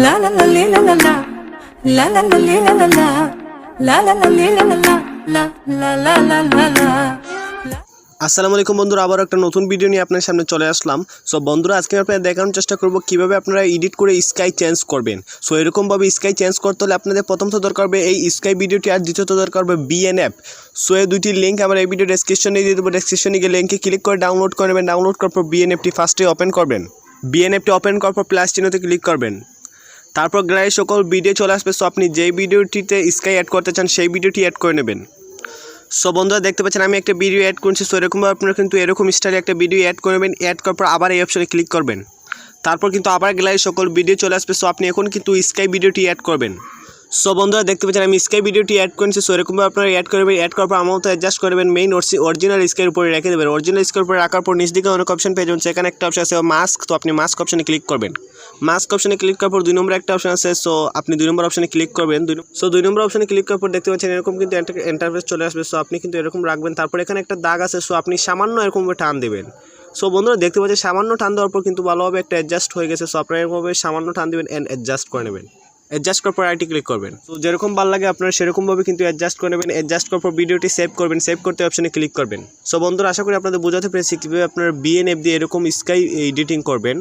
La la la li la la la. La la la li la la la. La la la li la la la. La la la la la la. আসসালামু আলাইকুম বন্ধুরা, আবার একটা নতুন video নিয়ে আপনার সামনে চলে আসলাম। সো বন্ধুরা, আজকে আপনাদের দেখানোর চেষ্টা করব কিভাবে আপনারা এডিট করে স্কাই চেঞ্জ করবেন। সো এরকমভাবে স্কাই চেঞ্জ করতে হলে আপনাদের প্রথমত দরকার হবে এই স্কাই ভিডিওটি, আর দ্বিতীয়ত দরকার হবে বিএনএফ। সো এই দুইটি লিঙ্ক আমার এই ভিডিও ডেসক্রিপশনে দিয়ে দেবো। ডেসক্রিপশনে গিয়ে লিঙ্কে ক্লিক করে ডাউনলোড করে নেবেন। ডাউনলোড করার পর বিএনএফটি ফার্স্টে ওপেন করবেন। বিএনএফটি ওপেন করার পর প্লাস চিহ্নতে ক্লিক করবেন। তারপর গ্যালারি সকল ভিডিও চলে আসবে। সো আপনি যেই ভিডিওটিতে স্কাই অ্যাড করতে চান সেই ভিডিওটি অ্যাড করে নেবেন। সো বন্ধুরা, দেখতে পাচ্ছেন আমি একটা ভিডিও অ্যাড করছি। সো এরকমভাবে আপনারা কিন্তু এরকম স্টাইলে একটা ভিডিও অ্যাড করবেন। অ্যাড করার পর আবার এই অপশনে ক্লিক করবেন। তারপর কিন্তু আবার গ্যালারি সকল ভিডিও চলে আসবে। সো আপনি এখন কিন্তু স্কাই ভিডিওটি অ্যাড করবেন। সো বন্ধুরা, দেখতে পাচ্ছেন আমি স্কাই ভিডিওটি অ্যাড করেছি। সো এরকমভাবে আপনারা অ্যাড করবেন। অ্যাড করার পর আমার মতো অ্যাডজাস্ট করবেন। মেইন অরিজিনাল স্কাইয়ের উপরে রেখে দেবেন। অরিজিনাল স্কাইয়ের উপরে রাখার পর নিচ দিকে অনেক অপশন পেয়ে যাবেন। সেখানে একটা অপশন আছে মাস্ক। তো আপনি মাস্ক অপশনে ক্লিক করবেন। মাস্ক অপশনে ক্লিক করার পর 2 নম্বর একটা অপশন আছে। সো আপনি 2 নম্বর অপশনে ক্লিক করবেন। 2 নম্বর অপশনে ক্লিক করার পর দেখতে পাচ্ছেন এরকম কিন্তু ইন্টারফেস চলে আসবে। সো আপনি কিন্তু এরকম রাখবেন। তারপর এখানে একটা দাগ আছে। সো আপনি সামান্য এরকমভাবে টান দেবেন। সো বন্ধুরা, দেখতে পাচ্ছেন সামান্য টান দেওয়ার পর কিন্তু ভালোভাবে একটা অ্যাডজাস্ট হয়ে গেছে। সো আপনারা এরকমভাবে সামান্য টান দেবেন অ্যান্ড অ্যাডজাস্ট করে নেবেন। অ্যাডজাস্ট করার পর আইটি ক্লিক করবেন। তো যেরকম ভালো লাগে আপনারা সেরকমভাবে কিন্তু অ্যাডজাস্ট করে নেবেন। অ্যাডজাস্ট করার পর ভিডিওটি সেভ করবেন। সেভ করতে অপশনে ক্লিক করবেন। সো বন্ধুরা, আশা করি আপনাদের বোঝাতে পেরেছি কীভাবে আপনারা বিএনএফ দিয়ে এরকম স্কাই এডিটিং করবেন।